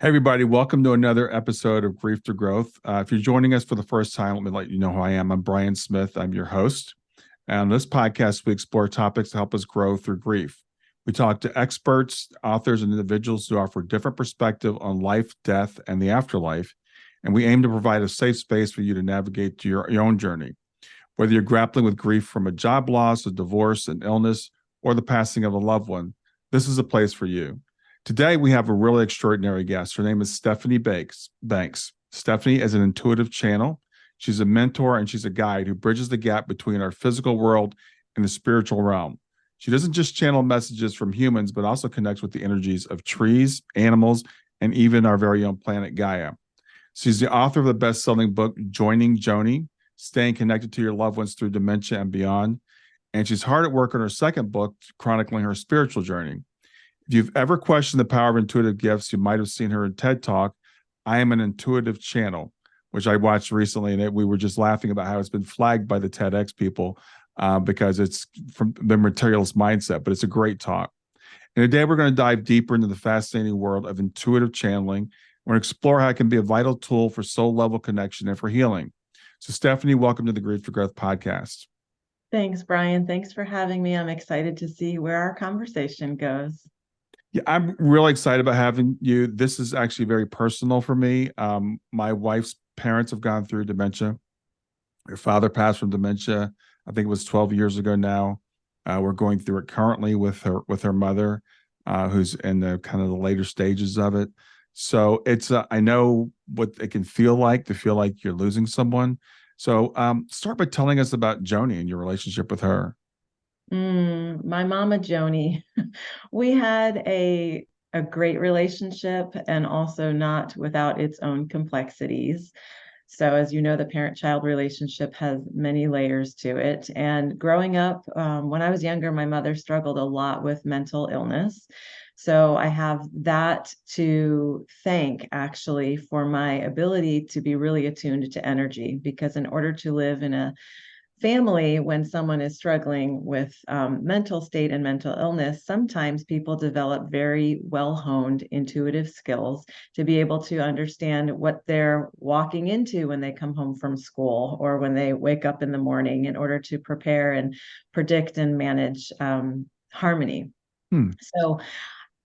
Hey, everybody, welcome to another episode of Grief to Growth. If you're joining us for the first time, let me let you know who I am. I'm Brian Smith. I'm your host. And on this podcast, we explore topics to help us grow through grief. We talk to experts, authors, and individuals who offer different perspective on life, death, and the afterlife. And we aim to provide a safe space for you to navigate to your own journey. Whether you're grappling with grief from a job loss, a divorce, an illness, or the passing of a loved one, this is a place for you. Today, we have a really extraordinary guest. Her name is Stephanie Banks. Stephanie is an intuitive channel. She's a mentor and she's a guide who bridges the gap between our physical world and the spiritual realm. She doesn't just channel messages from humans, but also connects with the energies of trees, animals, and even our very own planet Gaia. She's the author of the best-selling book, Joanie, Staying Connected to Your Loved Ones Through Dementia and Beyond. And she's hard at work on her second book, chronicling her spiritual journey. If you've ever questioned the power of intuitive gifts, you might have seen her in TED Talk, I Am an Intuitive Channel, which I watched recently, and we were just laughing about how it's been flagged by the TEDx people because it's from the materialist mindset, but it's a great talk. And today we're going to dive deeper into the fascinating world of intuitive channeling. We're going to explore how it can be a vital tool for soul-level connection and for healing. So, Stephanie, welcome to the Grief to Growth podcast. Thanks, Brian. Thanks for having me. I'm excited to see where our conversation goes. Yeah, I'm really excited about having you. This is actually very personal for me. My wife's parents have gone through dementia. Her father passed from dementia. I think it was 12 years ago now. We're going through it currently with her mother, who's in the kind of the later stages of it. So it's I know what it can feel like to feel like you're losing someone. So start by telling us about Joanie and your relationship with her. My mama, Joanie, we had a great relationship and also not without its own complexities. So, as you know, the parent-child relationship has many layers to it. And growing up, when I was younger, my mother struggled a lot with mental illness. So I have that to thank actually for my ability to be really attuned to energy, because in order to live in a family when someone is struggling with mental state and mental illness, sometimes people develop very well-honed intuitive skills to be able to understand what they're walking into when they come home from school or when they wake up in the morning in order to prepare and predict and manage harmony. Hmm. So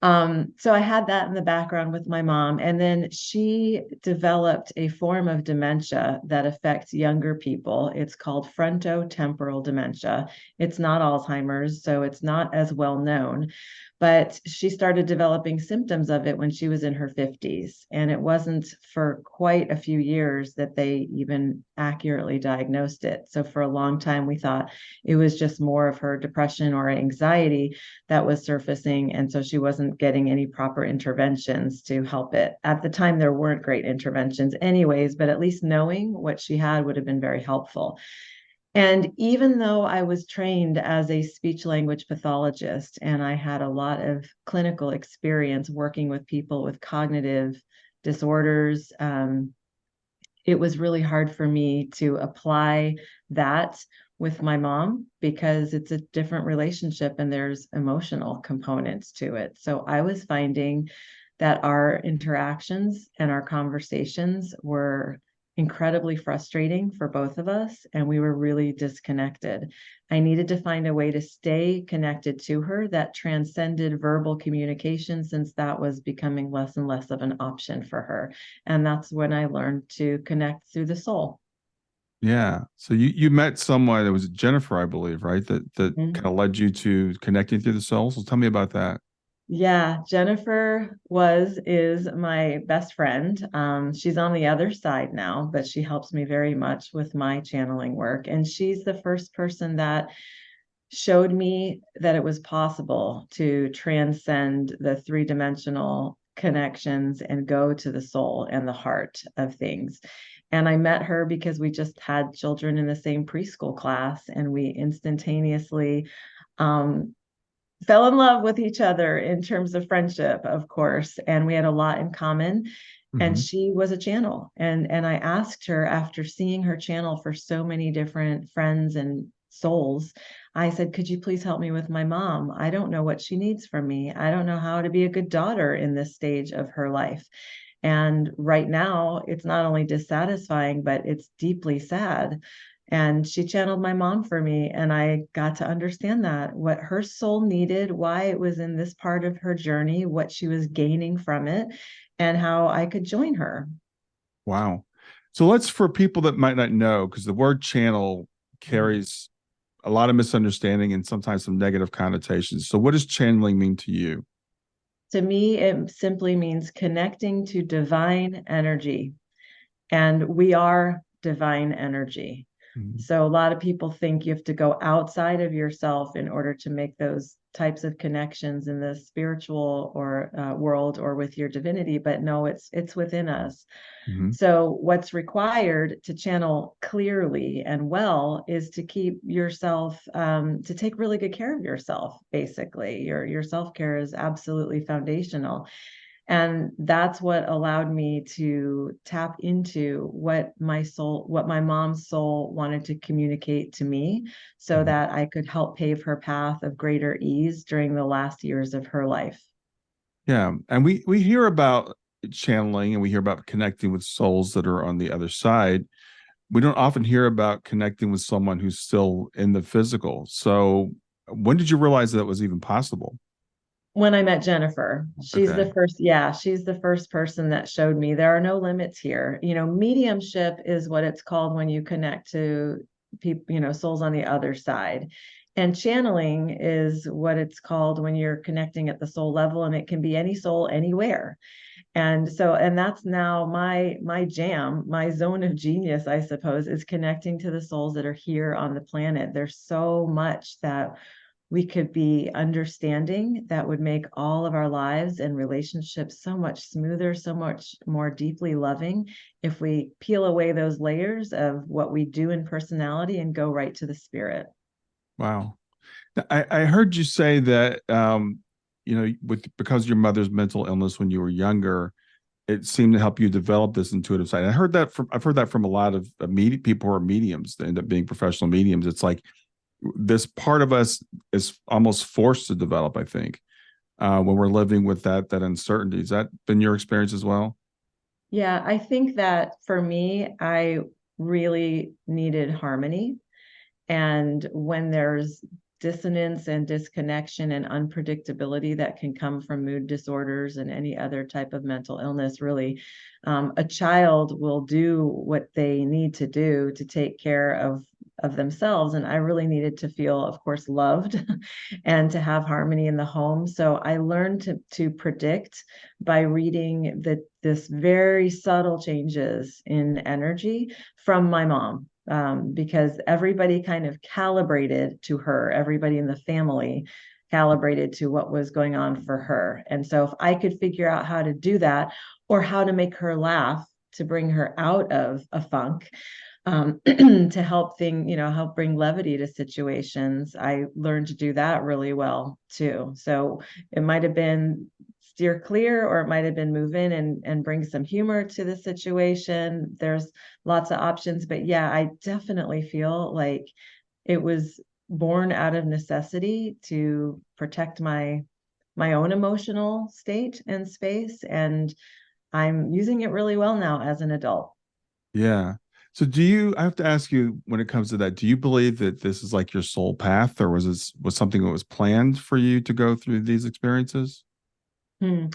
I had that in the background with my mom, and then she developed a form of dementia that affects younger people. It's called frontotemporal dementia. It's not Alzheimer's, so it's not as well known, but she started developing symptoms of it when she was in her 50s. And it wasn't for quite a few years that they even accurately diagnosed it. So for a long time, we thought it was just more of her depression or anxiety that was surfacing. And so she wasn't getting any proper interventions to help it. At the time, there weren't great interventions anyways, but at least knowing what she had would have been very helpful. And even though I was trained as a speech language pathologist and I had a lot of clinical experience working with people with cognitive disorders, it was really hard for me to apply that with my mom because it's a different relationship and there's emotional components to it. So I was finding that our interactions and our conversations were incredibly frustrating for both of us, and we were really disconnected. I needed to find a way to stay connected to her that transcended verbal communication, since that was becoming less and less of an option for her. And that's when I learned to connect through the soul. Yeah. So you met someone that was Jennifer, I believe, right? That kind Mhm. of led you to connecting through the soul. So tell me about that. Yeah, Jennifer is my best friend. She's on the other side now, but she helps me very much with my channeling work. And she's the first person that showed me that it was possible to transcend the three-dimensional connections and go to the soul and the heart of things. And I met her because we just had children in the same preschool class, and we instantaneously um, fell in love with each other in terms of friendship, of course, and we had a lot in common. And Hmm. she was a channel, and I asked her, after seeing her channel for so many different friends and souls, I said, could you please help me with my mom? I don't know what she needs from me. I don't know how to be a good daughter in this stage of her life. And right now, it's not only dissatisfying, but it's deeply sad. And she channeled my mom for me, and I got to understand that what her soul needed, why it was in this part of her journey, what she was gaining from it, and how I could join her. Wow. So let's, for people that might not know, because the word channel carries a lot of misunderstanding and sometimes some negative connotations. So what does channeling mean to you? To me, it simply means connecting to divine energy, and we are divine energy. Mhm. So a lot of people think you have to go outside of yourself in order to make those types of connections in the spiritual or world or with your divinity, but no, it's within us. Mhm. So what's required to channel clearly and well is to keep yourself, to take really good care of yourself. Basically, your self care is absolutely foundational. And that's what allowed me to tap into what my mom's soul wanted to communicate to me so Mhm. that I could help pave her path of greater ease during the last years of her life. Yeah, and we hear about channeling and we hear about connecting with souls that are on the other side. We don't often hear about connecting with someone who's still in the physical. So when did you realize that was even possible? When I met Jennifer, Okay. she's the first person that showed me there are no limits here. Mediumship is what it's called when you connect to people, souls on the other side. And channeling is what it's called when you're connecting at the soul level, and it can be any soul anywhere. And that's now my jam, my zone of genius, I suppose, is connecting to the souls that are here on the planet. There's so much that we could be understanding that would make all of our lives and relationships so much smoother, so much more deeply loving if we peel away those layers of what we do in personality and go right to the spirit. Wow. I heard you say that with because of your mother's mental illness when you were younger, it seemed to help you develop this intuitive side. I've heard that from a lot of people who are mediums that end up being professional mediums. It's like this part of us is almost forced to develop, I think, when we're living with that uncertainty. Has that been your experience as well? Yeah, I think that for me, I really needed harmony. And when there's dissonance and disconnection and unpredictability that can come from mood disorders and any other type of mental illness, really, a child will do what they need to do to take care of themselves. And I really needed to feel, of course, loved and to have harmony in the home. So I learned to predict by reading this very subtle changes in energy from my mom, because everybody kind of calibrated to her, everybody in the family calibrated to what was going on for her. And so if I could figure out how to do that or how to make her laugh to bring her out of a funk, to help bring levity to situations, I learned to do that really well too. So it might have been steer clear, or it might have been move in and bring some humor to the situation. There's lots of options, but yeah, I definitely feel like it was born out of necessity to protect my own emotional state and space, and I'm using it really well now as an adult. Yeah. So I have to ask you, when it comes to that, do you believe that this is like your soul path, or was something that was planned for you to go through these experiences? Hmm.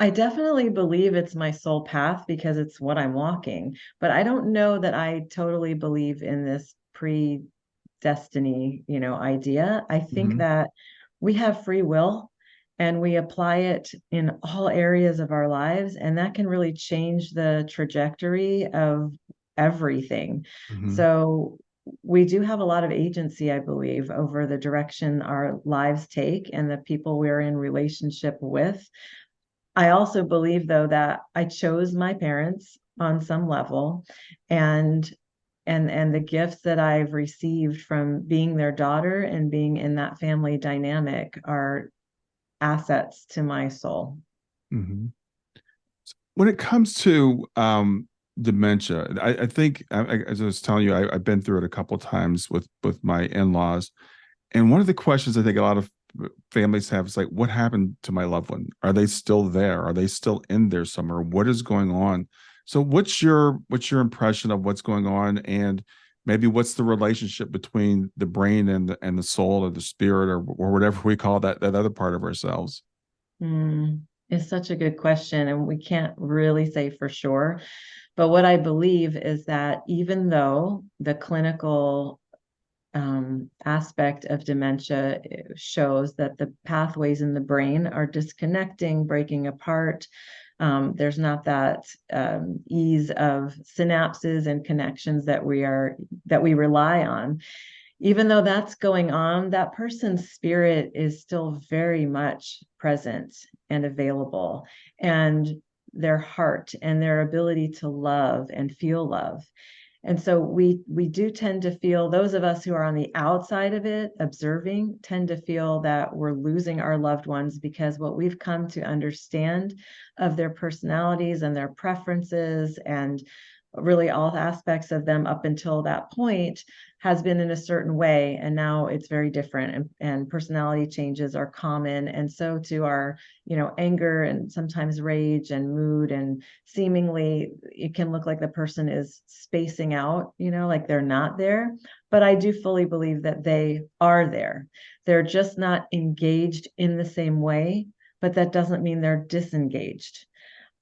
I definitely believe it's my soul path because it's what I'm walking, but I don't know that I totally believe in this predestiny, idea. I think Hmm. that we have free will and we apply it in all areas of our lives, and that can really change the trajectory of everything. Hmm. So we do have a lot of agency, I believe, over the direction our lives take and the people we're in relationship with. I also believe, though, that I chose my parents on some level, and and the gifts that I've received from being their daughter and being in that family dynamic are assets to my soul. Hmm. When it comes to dementia. I think, as I was telling you, I've been through it a couple of times with my in-laws, and one of the questions I think a lot of families have is like, what happened to my loved one? Are they still there? Are they still in there somewhere? What is going on? So what's your impression of what's going on, and maybe what's the relationship between the brain and the soul or the spirit or whatever we call that other part of ourselves? It's such a good question, and we can't really say for sure. But what I believe is that even though the clinical aspect of dementia shows that the pathways in the brain are disconnecting, breaking apart. There's not that ease of synapses and connections that we rely on. Even though that's going on, that person's spirit is still very much present and available, and their heart and their ability to love and feel love. And so we do tend to feel, those of us who are on the outside of it, observing, tend to feel that we're losing our loved ones, because what we've come to understand of their personalities and their preferences and really all aspects of them up until that point has been in a certain way, and now it's very different, and personality changes are common, and so to our anger and sometimes rage and mood, and seemingly it can look like the person is spacing out, like they're not there. But I do fully believe that they are there. They're just not engaged in the same way, but that doesn't mean they're disengaged.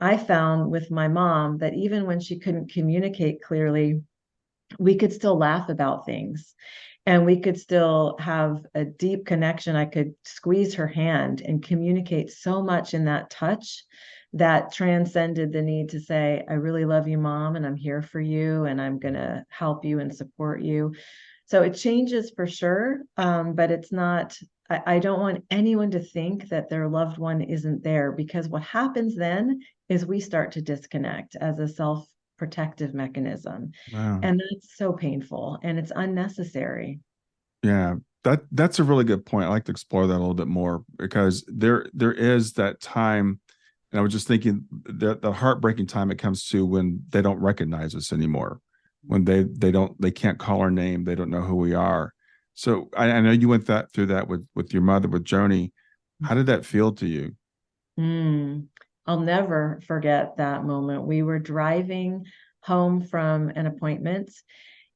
I found with my mom that even when she couldn't communicate clearly, we could still laugh about things, and we could still have a deep connection. I could squeeze her hand and communicate so much in that touch that transcended the need to say, I really love you, Mom, and I'm here for you, and I'm going to help you and support you. So it changes for sure, but it's not. I don't want anyone to think that their loved one isn't there, because what happens then is we start to disconnect as a self-protective mechanism. Wow. And that's so painful, and it's unnecessary. Yeah, that's a really good point. I like to explore that a little bit more, because there is that time, and I was just thinking that the heartbreaking time it comes to when they don't recognize us anymore, when they can't call our name, they don't know who we are. So I know you went through that with your mother, with Joanie. How did that feel to you? Mm. I'll never forget that moment. We were driving home from an appointment,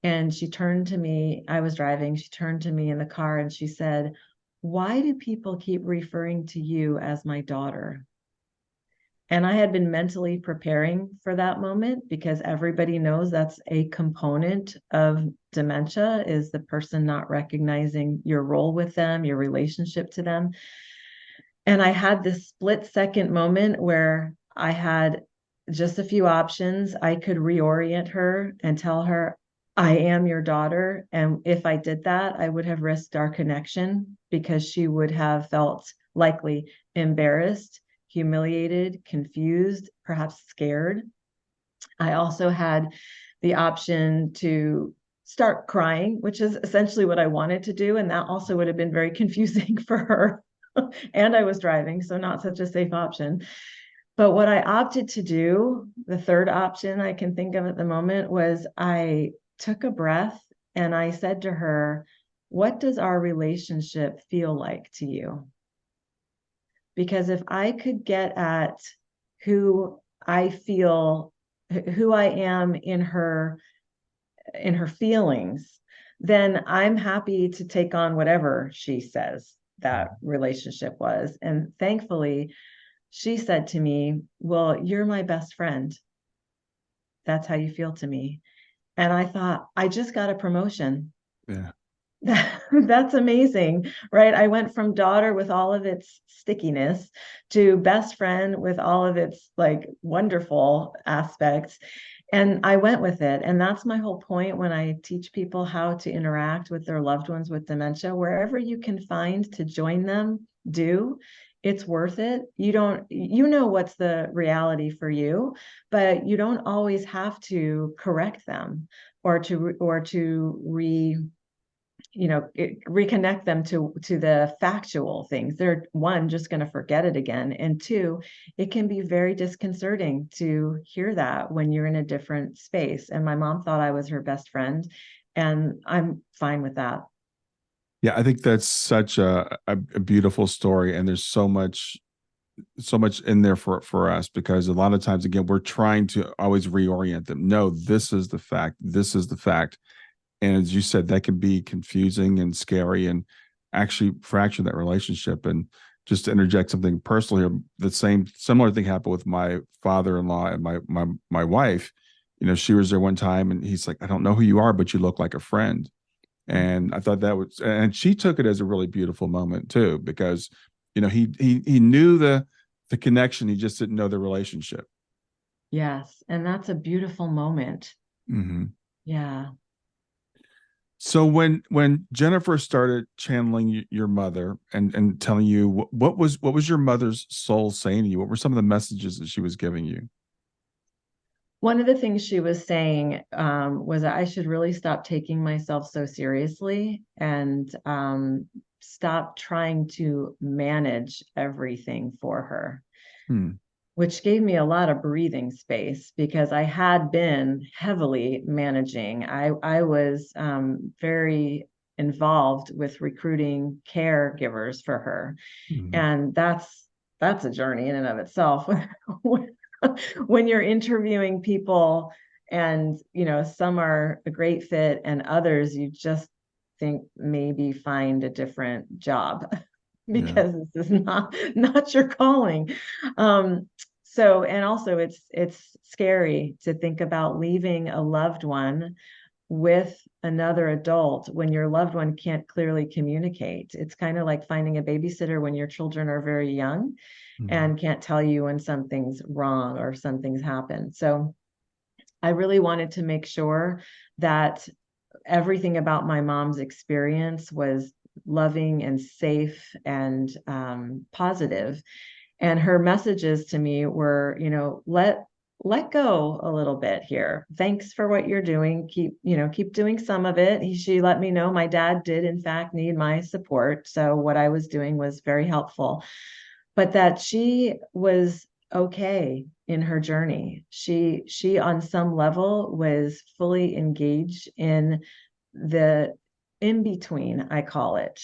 and she turned to me. I was driving. She turned to me in the car and she said, "Why do people keep referring to you as my daughter?" And I had been mentally preparing for that moment, because everybody knows that's a component of dementia, is the person not recognizing your role with them, your relationship to them. And I had this split second moment where I had just a few options. I could reorient her and tell her, I am your daughter. And if I did that, I would have risked our connection, because she would have felt likely embarrassed, humiliated, confused, perhaps scared. I also had the option to start crying, which is essentially what I wanted to do. And that also would have been very confusing for her. And I was driving, so not such a safe option. But what I opted to do, the third option I can think of at the moment, was I took a breath and I said to her, "What does our relationship feel like to you?" Because if I could get at who I feel, who I am in her feelings, then I'm happy to take on whatever she says that relationship was. And thankfully, she said to me, "Well, you're my best friend. That's how you feel to me." And I thought, I just got a promotion. Yeah. That's amazing, right? I went from daughter with all of its stickiness to best friend with all of its like wonderful aspects. And I went with it. And that's my whole point when I teach people how to interact with their loved ones with dementia. Wherever you can find to join them, do. It's worth it. You know what's the reality for you, but you don't always have to correct them or to reconnect them to the factual things. They're, one, just going to forget it again, and two, it can be very disconcerting to hear that when you're in a different space. And my mom thought I was her best friend, and I'm fine with that. Yeah, I think that's such a beautiful story, and there's so much in there for us, because a lot of times, again, we're trying to always reorient them. No, this is the fact. This is the fact. And as you said, that can be confusing and scary, and actually fracture that relationship. And just to interject something personal here, the similar thing happened with my father-in-law and my wife. She was there one time, and he's like, "I don't know who you are, but you look like a friend." And I thought that was, and she took it as a really beautiful moment too, because he knew the connection, he just didn't know the relationship. Yes, and that's a beautiful moment. Mm-hmm. Yeah. So when Jennifer started channeling your mother and telling you, what was your mother's soul saying to you? What were some of the messages that she was giving you? One of the things she was saying was that I should really stop taking myself so seriously, and stop trying to manage everything for her, Hmm. which gave me a lot of breathing space, because I had been heavily managing. I was very involved with recruiting caregivers for her, Hmm. and that's a journey in and of itself. When you're interviewing people, and some are a great fit and others you just think maybe find a different job Yeah. because this is not your calling. So, and also it's scary to think about leaving a loved one with another adult when your loved one can't clearly communicate. It's kind of like finding a babysitter when your children are very young Hmm. and can't tell you when something's wrong or something's happened. So I really wanted to make sure that everything about my mom's experience was loving and safe and positive. And her messages to me were, let go a little bit here. Thanks for what you're doing. Keep doing some of it. She let me know my dad did in fact need my support. So what I was doing was very helpful, but that she was okay in her journey. She on some level was fully engaged in the in between, I call it.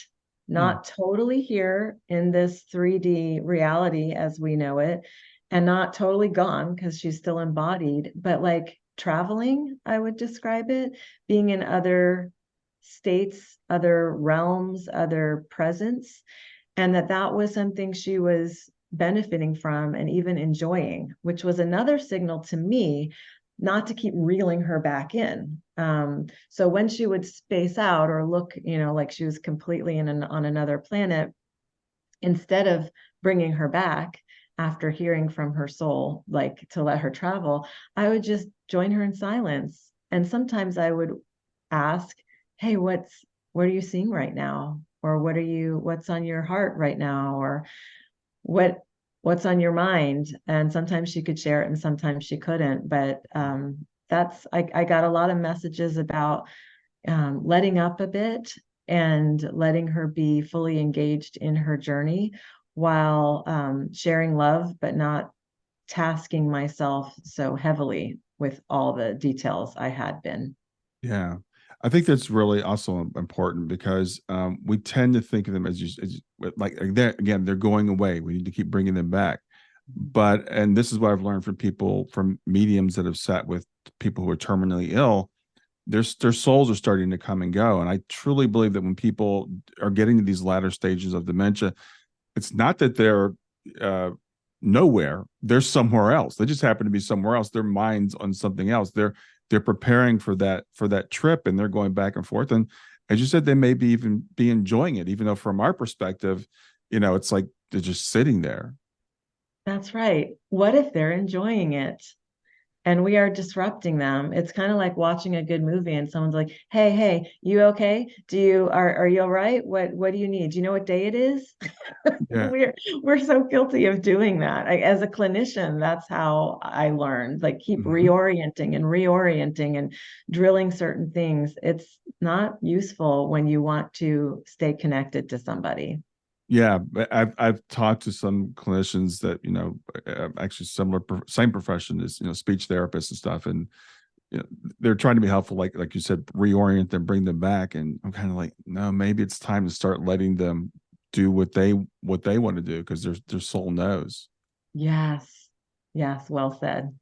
Hmm. Not totally here in this 3D reality as we know it, and not totally gone because she's still embodied, but like traveling, I would describe it, being in other states, other realms, other presence, and that was something she was benefiting from and even enjoying, which was another signal to me not to keep reeling her back in. So when she would space out or look, like she was completely on another planet, instead of bringing her back after hearing from her soul, like to let her travel, I would just join her in silence. And sometimes I would ask, "Hey, what are you seeing right now? Or what's on your heart right now? Or what what's on your mind?" And sometimes she could share it and sometimes she couldn't. But I got a lot of messages about letting up a bit and letting her be fully engaged in her journey while sharing love, but not tasking myself so heavily with all the details I had been. Yeah. I think that's really also important, because we tend to think of them like they're going away. We need to keep bringing them back. But, and this is what I've learned from people, from mediums that have sat with people who are terminally ill, their souls are starting to come and go. And I truly believe that when people are getting to these latter stages of dementia, it's not that they're uh, nowhere; they're somewhere else. They just happen to be somewhere else. Their mind's on something else. They're preparing for that trip, and they're going back and forth. And as you said, they may be even be enjoying it, even though from our perspective, it's like they're just sitting there. That's right. What if they're enjoying it? and we are disrupting them. It's kind of like watching a good movie and someone's like, hey, you okay? Are you all right? What do you need? Do you know what day it is? Yeah. We're so guilty of doing that. As a clinician, that's how I learned. Like, keep Mhm. reorienting and drilling certain things. It's not useful when you want to stay connected to somebody. Yeah, but I've talked to some clinicians that actually same profession as speech therapists and stuff, and they're trying to be helpful, like you said, reorient them, bring them back, and I'm kind of like, no, maybe it's time to start letting them do what they want to do because their soul knows. Yes. Yes, well said.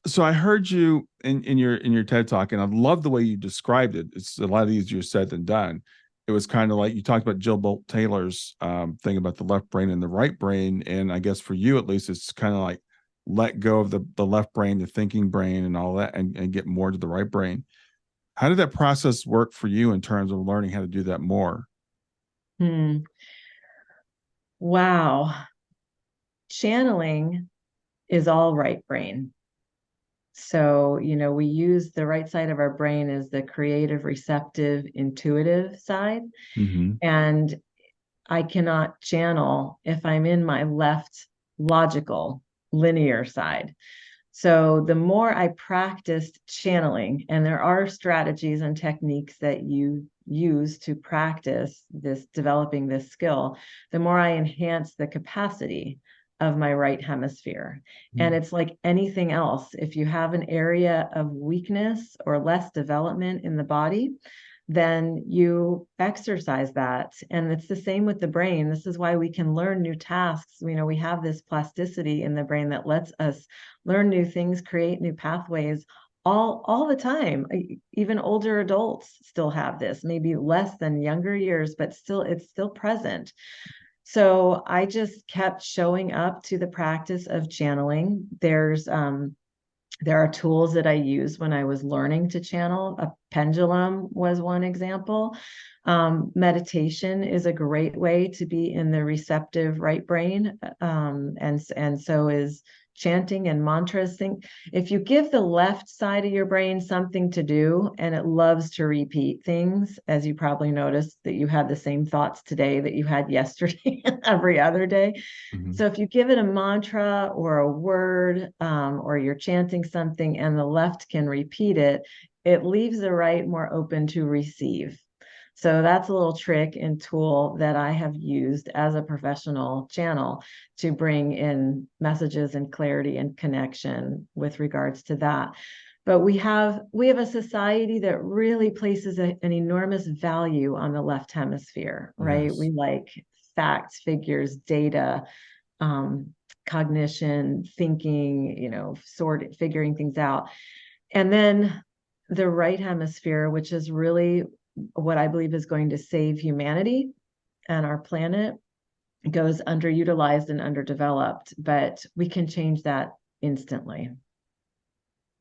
So I heard you in your TED talk, and I love the way you described it. It's a lot easier said than done. It was kind of like you talked about Jill Bolt Taylor's thing about the left brain and the right brain, and I guess for you at least, it's kind of like let go of the left brain, the thinking brain, and all that, and get more to the right brain. How did that process work for you in terms of learning how to do that more? Hmm. Wow. Channeling is all right brain. So, we use the right side of our brain as the creative, receptive, intuitive side. Mm-hmm. And I cannot channel if I'm in my left logical, linear side. So the more I practiced channeling, and there are strategies and techniques that you use to practice this, developing this skill, the more I enhance the capacity of my right hemisphere. And it's like anything else. If you have an area of weakness or less development in the body, then you exercise that. And it's the same with the brain. This is why we can learn new tasks. We have this plasticity in the brain that lets us learn new things, create new pathways all the time. Even older adults still have this, maybe less than younger years, but still it's still present. So I just kept showing up to the practice of channeling. There are tools that I used when I was learning to channel. A pendulum was one example. Meditation is a great way to be in the receptive right brain. And so is chanting and mantras. Think if you give the left side of your brain something to do and it loves to repeat things, as you probably noticed that you had the same thoughts today that you had yesterday and every other day. Mm-hmm. So if you give it a mantra or a word, or you're chanting something and the left can repeat it, it leaves the right more open to receive. So that's a little trick and tool that I have used as a professional channel to bring in messages and clarity and connection with regards to that. But we have a society that really places an enormous value on the left hemisphere, right? Yes. We like facts, figures, data, um, cognition, thinking, figuring things out. And then the right hemisphere, which is really what I believe is going to save humanity and our planet, goes underutilized and underdeveloped, but we can change that instantly.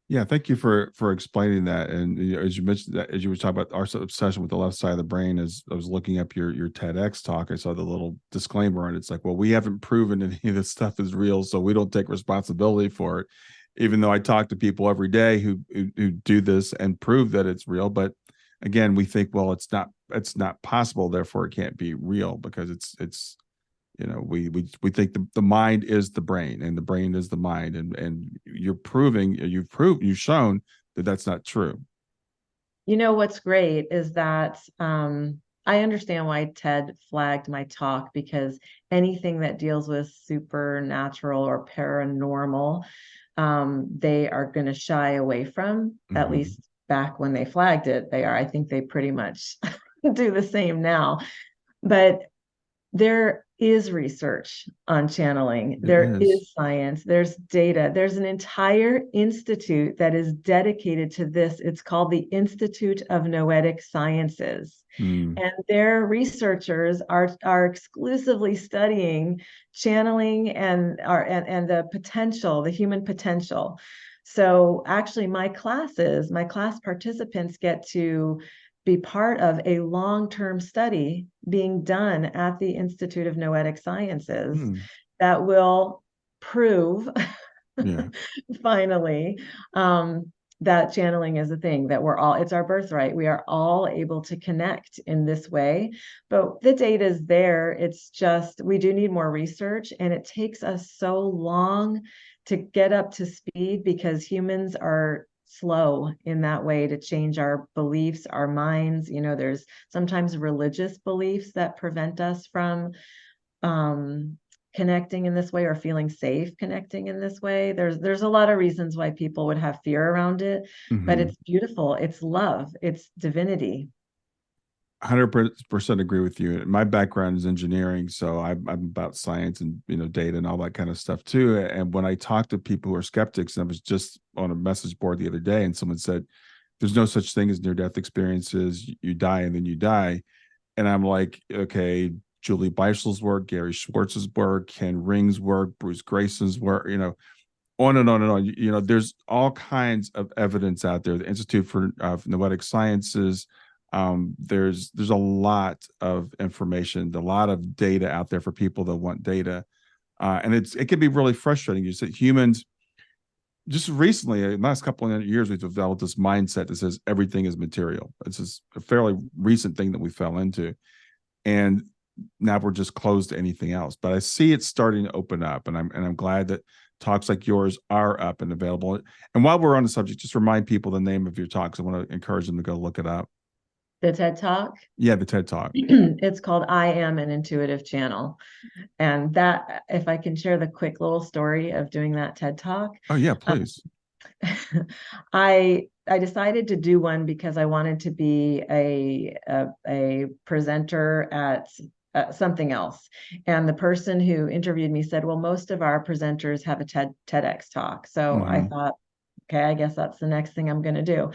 Yeah, thank you for explaining that. And as you mentioned that, as you were talking about our obsession with the left side of the brain, as I was looking up your TEDx talk, I saw the little disclaimer, and it's like, well, we haven't proven any of this stuff is real, so we don't take responsibility for it. Even though I talk to people every day who do this and prove that it's real, but again, we think, well, it's not possible, therefore it can't be real because it's we think the mind is the brain and the brain is the mind, and you've shown that that's not true. What's great is that I understand why TED flagged my talk, because anything that deals with supernatural or paranormal, they are going to shy away from, at Mm-hmm. least back when they flagged it. I think they pretty much do the same now. But there is research on channeling. There There is. is science. There's data. There's an entire institute that is dedicated to this. It's called the Institute of Noetic Sciences. Mm. And their researchers are exclusively studying channeling and the potential, the human potential. So actually my class participants get to be part of a long-term study being done at the Institute of Noetic Sciences Mm. that will prove Yeah. Finally, that channeling is a thing that it's our birthright. We are all able to connect in this way, but the data is there. It's just, we do need more research, and it takes us so long to get up to speed because humans are slow in that way to change our beliefs, our minds. There's sometimes religious beliefs that prevent us from connecting in this way or feeling safe connecting in this way. There's a lot of reasons why people would have fear around it, but Mm-hmm. it's beautiful. It's love. It's divinity. 100% agree with you. My background is engineering, so I'm about science and data and all that kind of stuff too. And when I talk to people who are skeptics, and I was just on a message board the other day, and someone said, "There's no such thing as near-death experiences. You die and then you die." And I'm like, okay, Julie Beisel's work, Gary Schwartz's work, Ken Ring's work, Bruce Grayson's work, on and on and on. There's all kinds of evidence out there. The Institute of Noetic Sciences. There's a lot of information, a lot of data out there for people that want data, and it can be really frustrating. You said humans. Just recently, in the last couple of years, we've developed this mindset that says everything is material. It's just a fairly recent thing that we fell into, and now we're just closed to anything else. But I see it starting to open up, and I'm glad that talks like yours are up and available. And while we're on the subject, just remind people the name of your talks. I want to encourage them to go look it up. The TED Talk. Yeah, the TED Talk. It's called I Am an Intuitive Channel. And that, if I can share the quick little story of doing that TED Talk. Oh yeah, please. I decided to do one because I wanted to be a presenter at something else. And the person who interviewed me said, well, most of our presenters have a TEDx talk. So I thought, okay, I guess that's the next thing I'm going to do.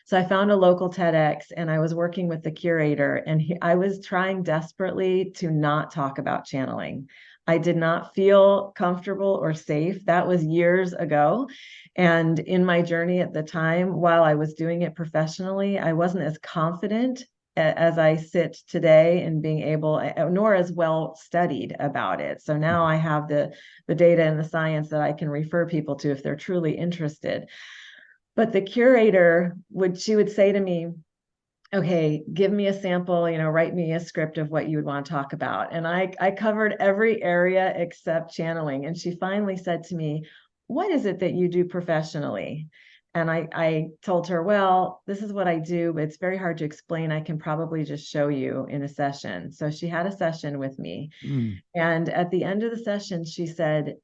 So I found a local TEDx, and I was working with the curator, and I was trying desperately to not talk about channeling. I did not feel comfortable or safe. That was years ago. And in my journey at the time, while I was doing it professionally, I wasn't as confident as I sit today in being able, nor as well studied about it. So now I have the data and the science that I can refer people to if they're truly interested. But the curator she would say to me, okay, give me a sample, write me a script of what you would want to talk about. And I covered every area except channeling. And she finally said to me, what is it that you do professionally? And I told her, well, this is what I do, but it's very hard to explain. I can probably just show you in a session. So she had a session with me. And at the end of the session, she said,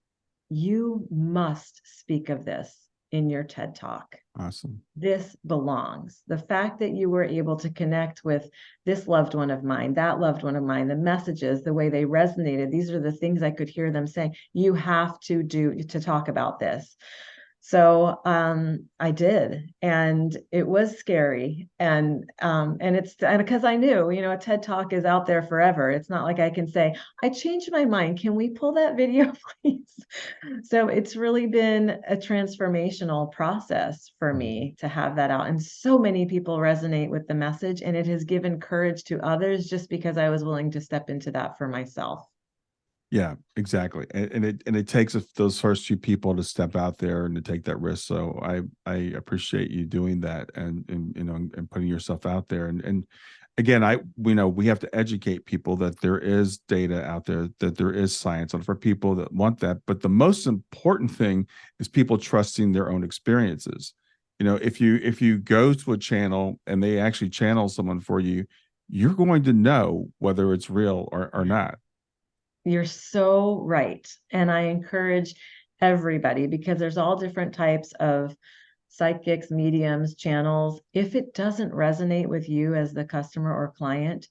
you must speak of this in your TED Talk. Awesome. This belongs. The fact that you were able to connect with this loved one of mine, that loved one of mine, the messages, the way they resonated, these are the things I could hear them saying, you have to talk about this. So I did, and it was scary, and it's because I knew, a TED Talk is out there forever. It's not like I can say, I changed my mind. Can we pull that video, please? So it's really been a transformational process for me to have that out, and so many people resonate with the message, and it has given courage to others just because I was willing to step into that for myself. Yeah, exactly. And it takes those first few people to step out there and to take that risk. So I appreciate you doing that and putting yourself out there. And again, we have to educate people that there is data out there, that there is science, and for people that want that. But the most important thing is people trusting their own experiences. If you go to a channel and they actually channel someone for you, you're going to know whether it's real or not. You're so right. And I encourage everybody, because there's all different types of psychics, mediums, channels. If it doesn't resonate with you as the customer or client,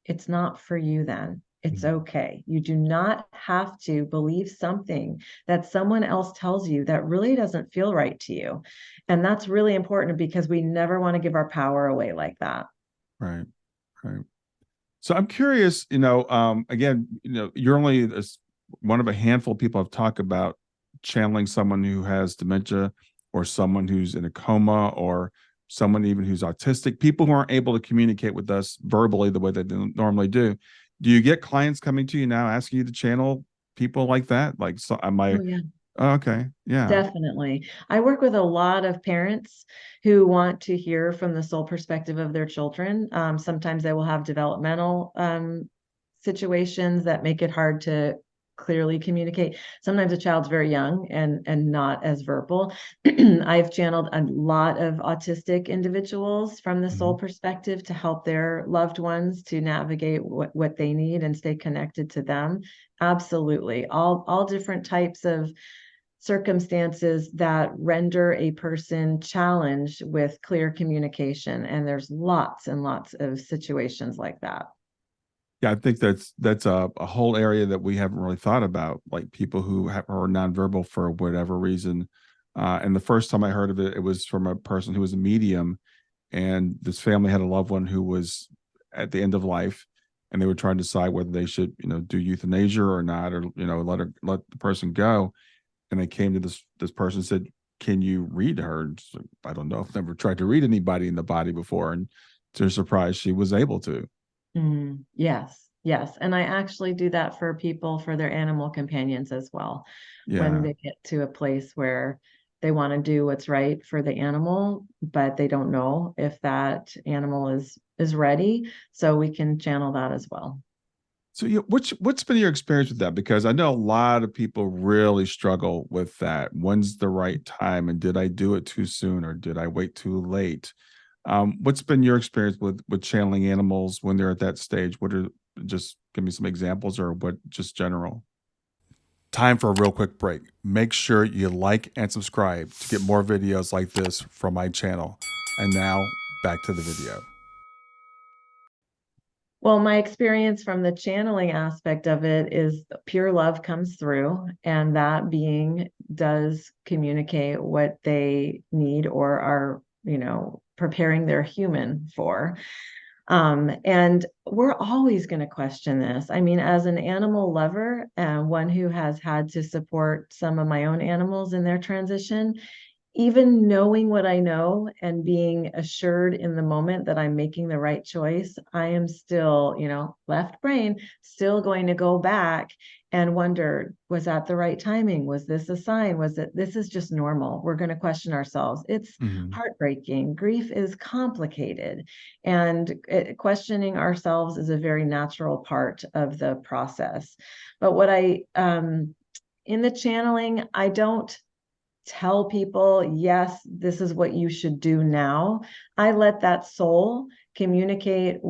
it's not for you then. It's okay. You do not have to believe something that someone else tells you that really doesn't feel right to you. And that's really important because we never want to give our power away like that. Right. Right. So I'm curious, again, you're only one of a handful of people I've talked about channeling someone who has dementia or someone who's in a coma or someone even who's autistic, people who aren't able to communicate with us verbally the way they normally do. Do you get clients coming to you now asking you to channel people like that? Like, so Oh, yeah. Oh, okay. Yeah. Definitely. I work with a lot of parents who want to hear from the sole perspective of their children. Sometimes they will have developmental situations that make it hard to clearly communicate. Sometimes a child's very young and not as verbal. I've channeled a lot of autistic individuals from the Mhm. sole perspective to help their loved ones to navigate what they need and stay connected to them. Absolutely. All different types of circumstances that render a person challenged with clear communication. And there's lots and lots of situations like that. Yeah, I think that's a whole area that we haven't really thought about, like people who are nonverbal for whatever reason. And the first time I heard of it, it was from a person who was a medium, and this family had a loved one who was at the end of life, and they were trying to decide whether they should, do euthanasia or not, or let the person go. And they came to this person and said, "Can you read her?" And she's like, I don't know. I've never tried to read anybody in the body before, and to her surprise, she was able to. Yes, yes. And I actually do that for people, for their animal companions as well. When Yeah. they get to a place where they want to do what's right for the animal, but they don't know if that animal is ready. So we can channel that as well. So, what's been your experience with that? Because I know a lot of people really struggle with that. When's the right time, and did I do it too soon, or did I wait too late? What's been your experience with channeling animals when they're at that stage? What are Just give me some examples, or what just general? Time for a real quick break. Make sure you like and subscribe to get more videos like this from my channel. And now back to the video. Well, my experience from the channeling aspect of it is pure love comes through, and that being does communicate what they need or are, preparing their human for. And we're always going to question this. I mean, as an animal lover and one who has had to support some of my own animals in their transition, even knowing what I know and being assured in the moment that I'm making the right choice, I am still, left brain, still going to go back and wonder, was that the right timing? Was this a sign? This is just normal? We're going to question ourselves. It's Mhm. heartbreaking. Grief is complicated. And questioning ourselves is a very natural part of the process. But in the channeling, I don't tell people, yes, this is what you should do now. I let that soul communicate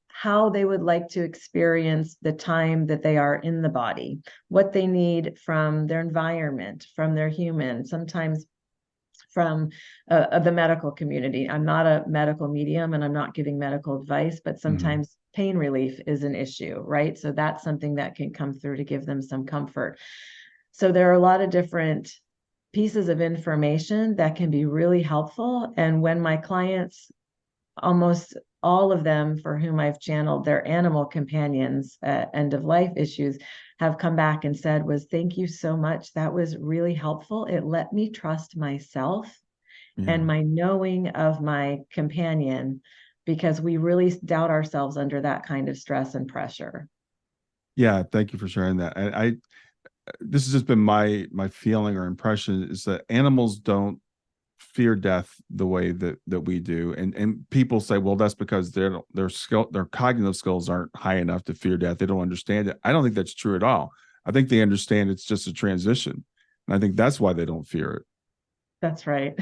how they would like to experience the time that they are in the body, what they need from their environment, from their human, sometimes from the medical community. I'm not a medical medium and I'm not giving medical advice, but Mhm. sometimes pain relief is an issue, right? So that's something that can come through to give them some comfort. So there are a lot of different pieces of information that can be really helpful. And when my clients, almost all of them for whom I've channeled their animal companions end of life issues, have come back and said was, thank you so much. That was really helpful. It let me trust myself Yeah. and my knowing of my companion, because we really doubt ourselves under that kind of stress and pressure. Yeah. Thank you for sharing that. I This has just been my feeling or impression is that animals don't fear death the way that we do, and people say, well, that's because their cognitive skills aren't high enough to fear death. They don't understand it. I don't think that's true at all. I think they understand it's just a transition, and I think that's why they don't fear it. That's right.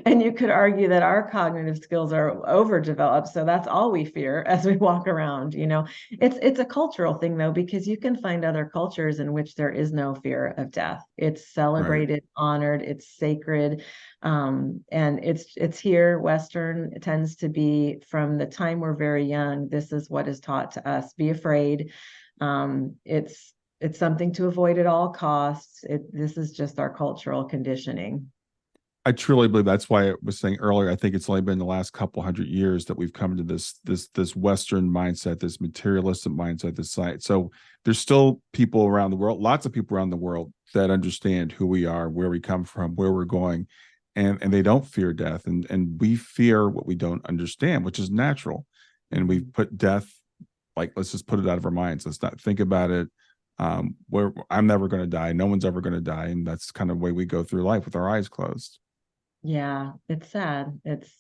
And you could argue that our cognitive skills are overdeveloped, so that's all we fear as we walk around, It's a cultural thing though, because you can find other cultures in which there is no fear of death. It's Right. celebrated, honored, it's sacred. And it's here, Western, it tends to be from the time we're very young, this is what is taught to us. Be afraid. It's something to avoid at all costs. This is just our cultural conditioning. I truly believe that's why I was saying earlier. I think it's only been the last couple hundred years that we've come to this Western mindset, this materialistic mindset, this science. So there's still people around the world, lots of people around the world that understand who we are, where we come from, where we're going, and they don't fear death, and we fear what we don't understand, which is natural, and we've Mhm. put death, like, let's just put it out of our minds. Let's not think about it. where I'm never going to die. No one's ever going to die. And that's kind of the way we go through life with our eyes closed. Yeah, it's sad. It's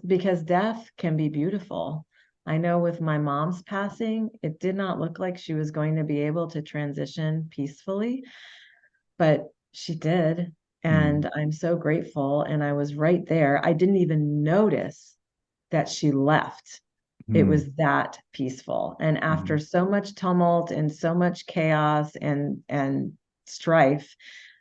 because death can be beautiful. I know with my mom's passing, it did not look like she was going to be able to transition peacefully, but she did. Mm, And I'm so grateful. And I was right there. I didn't even notice that she left. It mm, was that peaceful. And after mm, so much tumult and so much chaos and strife,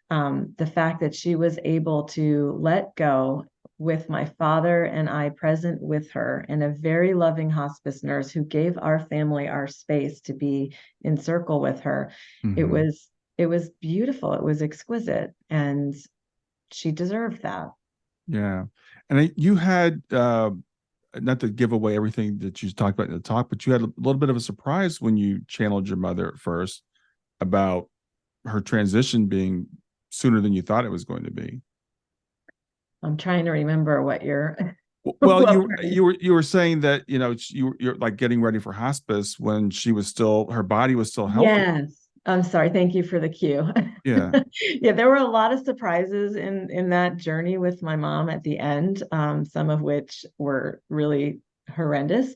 the fact that she was able to let go with my father and I present with her, and a very loving hospice nurse who gave our family our space to be in circle with her. It mm-hmm. was it was beautiful. It was exquisite, and she deserved that. Yeah. And you had, not to give away everything that you talked about in the talk, but you had a little bit of a surprise when you channeled your mother at first about her transition being sooner than you thought it was going to be. I'm trying to remember what you're Well, what you part. you were saying that, you're like getting ready for hospice when she was still, her body was still healthy. Yes. I'm sorry. Thank you for the cue. Yeah. Yeah, there were a lot of surprises in that journey with my mom at the end, some of which were really horrendous.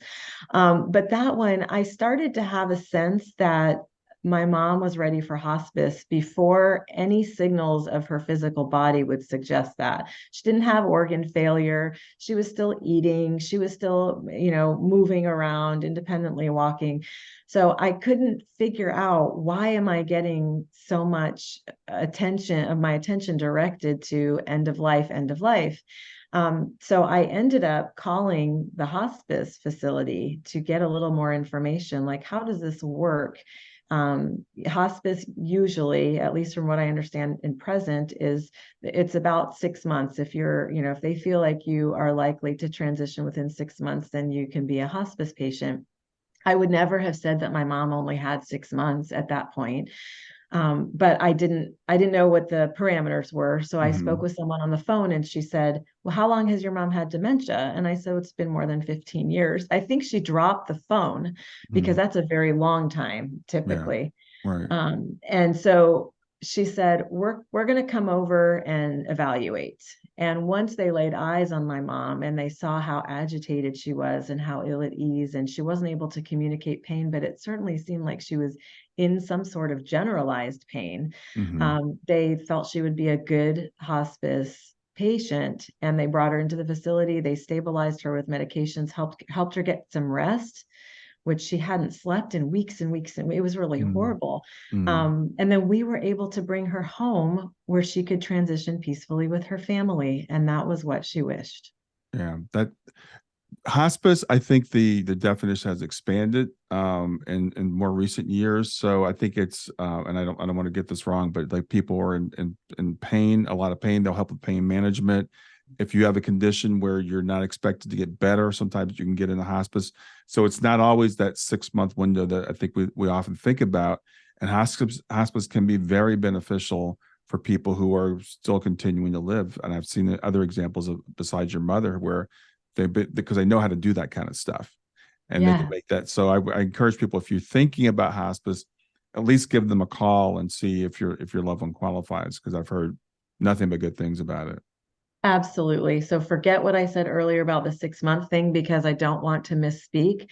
But that one, I started to have a sense that my mom was ready for hospice before any signals of her physical body would suggest that. She didn't have organ failure. She was still eating. She was still, moving around, independently walking. So I couldn't figure out, why am I getting so much my attention directed to end of life, end of life. So I ended up calling the hospice facility to get a little more information, like, how does this work? Hospice usually, at least from what I understand in present, is it's about 6 months. If they feel like you are likely to transition within 6 months, then you can be a hospice patient. I would never have said that my mom only had 6 months at that point. But I didn't know what the parameters were. So I spoke Hmm. with someone on the phone, and she said, well, how long has your mom had dementia? And I said, it's been more than 15 years. I think she dropped the phone because Hmm. that's a very long time Yeah. typically. Right. And so she said, we're going to come over and evaluate. And once they laid eyes on my mom and they saw how agitated she was and how ill at ease, and she wasn't able to communicate pain, but it certainly seemed like she was in some sort of generalized pain, Hmm. they felt she would be a good hospice patient, and they brought her into the facility. They stabilized her with medications, helped her get some rest, which she hadn't slept in weeks and weeks, and it was really Mm, horrible. mm, And then we were able to bring her home where she could transition peacefully with her family, and that was what she wished. yeah. That hospice, I think the definition has expanded in more recent years. So I think it's and I don't want to get this wrong, but like people are in pain, a lot of pain, they'll help with pain management. If you have a condition where you're not expected to get better, sometimes you can get in the hospice. So it's not always that 6 month window that I think we often think about. And hospice can be very beneficial for people who are still continuing to live. And I've seen other examples of, besides your mother, where because they know how to do that kind of stuff, and they can Yeah. make that. So I encourage people, if you're thinking about hospice, at least give them a call and see if your loved one qualifies, because I've heard nothing but good things about it. Absolutely. So forget what I said earlier about the 6 month thing because I don't want to misspeak.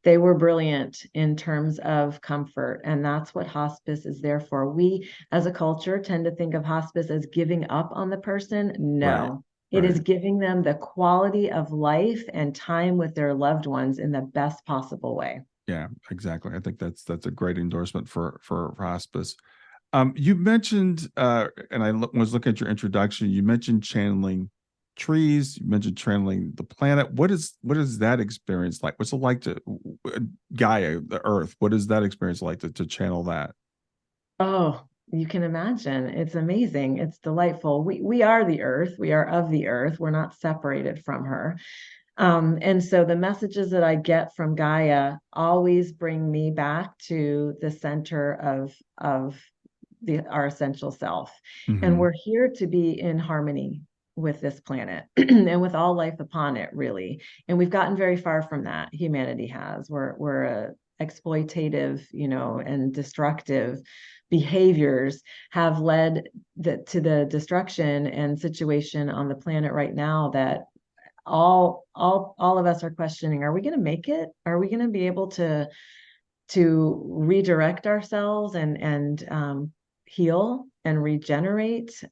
They were brilliant in terms of comfort, and that's what hospice is there for. We, as a culture, tend to think of hospice as giving up on the person. Right. No, it is Right. giving them the quality of life and time with their loved ones in the best possible way. Yeah, exactly. I think that's a great endorsement for hospice. You mentioned, and was looking at your introduction. You mentioned channeling trees. You mentioned channeling the planet. What is that experience like? What's it like to Gaia, the Earth? What is that experience like to channel that? Oh, you can imagine. It's amazing. It's delightful. We are the earth. We are of the earth. We're not separated from her. And so the messages that I get from Gaia always bring me back to the center of our essential self. And Hmm. we're here to be in harmony with this planet and with all life upon it, really. And we've gotten very far from that. Humanity has. We're a exploitative, and destructive behaviors have led to the destruction and situation on the planet right now that all of us are questioning, are we going to make it? Are we going to be able to redirect ourselves and heal and regenerate?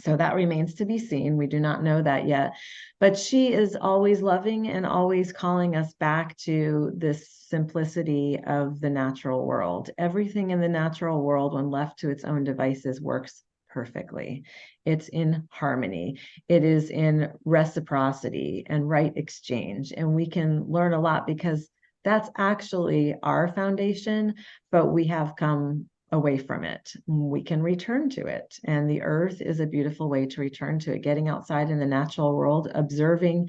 So that remains to be seen. We do not know that yet. But she is always loving and always calling us back to this simplicity of the natural world. Everything in the natural world, when left to its own devices, works perfectly. It's in harmony. It is in reciprocity and right exchange. And we can learn a lot because that's actually our foundation, but we have come away from it. We can return to it. And the earth is a beautiful way to return to it. Getting outside in the natural world, observing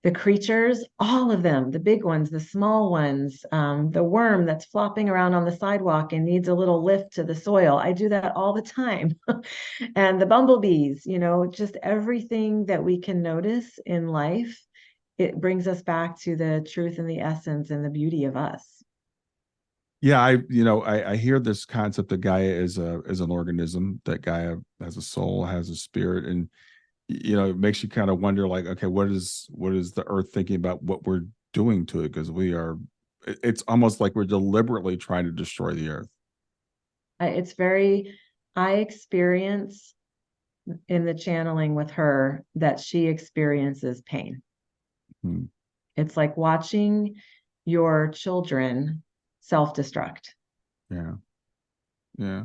the creatures, all of them, the big ones, the small ones, the worm that's flopping around on the sidewalk and needs a little lift to the soil. I do that all the time. And the bumblebees, just everything that we can notice in life, it brings us back to the truth and the essence and the beauty of us. Yeah, I hear this concept that Gaia is an organism, that Gaia has a soul, has a spirit, and it makes you kind of wonder, like, okay, what is the earth thinking about what we're doing to it? Because it's almost like we're deliberately trying to destroy the earth. I experience in the channeling with her that she experiences pain. Hmm. It's like watching your children self-destruct. Yeah. Yeah.